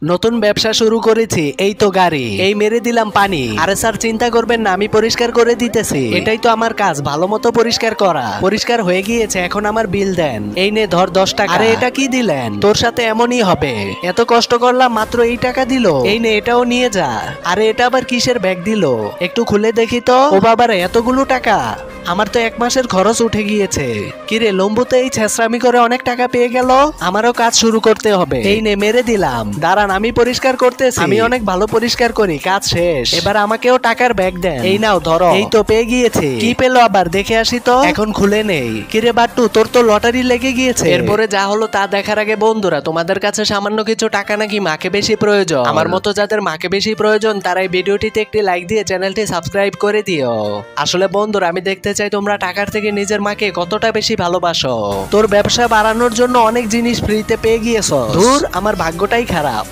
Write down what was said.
নতুন ব্যবসা শুরু করেছি, এই তো গাড়ি, এই মেরে দিলাম পানি। আরে স্যার চিন্তা করবেন না, আমি পরিষ্কার করে দিতেছি, এটাই তো আমার কাজ, ভালো মতো পরিষ্কার করা। পরিষ্কার হয়ে গিয়েছে, এখন আমার বিল দেন। এই নে ধর 10 টাকা। আরে এটা কি দিলেন? তোর সাথে এমনই হবে, এত কষ্ট করলাম মাত্র এই টাকা দিল। এই নে এটাও নিয়ে যা। আরে এটা আবার কিসের ব্যাগ দিল, একটু খুলে দেখি তো। ও বাবারে এতগুলো টাকা, আমার তো 1 মাসের খরচ উঠে গিয়েছে। কিরে লম্বুতে এই ছেঁচড়ামি করে অনেক টাকা পেয়ে গেল, আমারও কাজ শুরু করতে হবে। এই নে মেরে দিলাম, দাঁড়ান আমি পরিষ্কার করতেছি, আমি অনেক ভালো পরিষ্কার করি, কাজ শেষ। এবার আমাকেও টাকার ব্যাগ দেন। এই নাও ধরো। এই তো পেয়ে গিয়েছে। কি পেলো আবার দেখে আসি তো। এখন খুলে নেই। কিরে বাট্টু তোর তো লটারি লেগে গিয়েছে। এরপরে যা হলো তা দেখার আগে বন্ধুরা, তোমাদের কাছে সামান্য কিছু টাকা নাকি মাকে বেশি প্রয়োজন, আমার মতো যাদের মাকে বেশি প্রয়োজন তারা এই ভিডিওটিতে একটি লাইক দিয়ে চ্যানেলটি সাবস্ক্রাইব করে দিও। আসলে বন্ধুরা আমি দেখতে চাই তোমরা টাকার থেকে নিজের মাকে কতটা বেশি ভালোবাসো। তোর ব্যবসা বাড়ানোর জন্য অনেক জিনিস ফ্রিতে পেয়ে গিয়েছো, ধুর আমার ভাগ্যটাই খারাপ।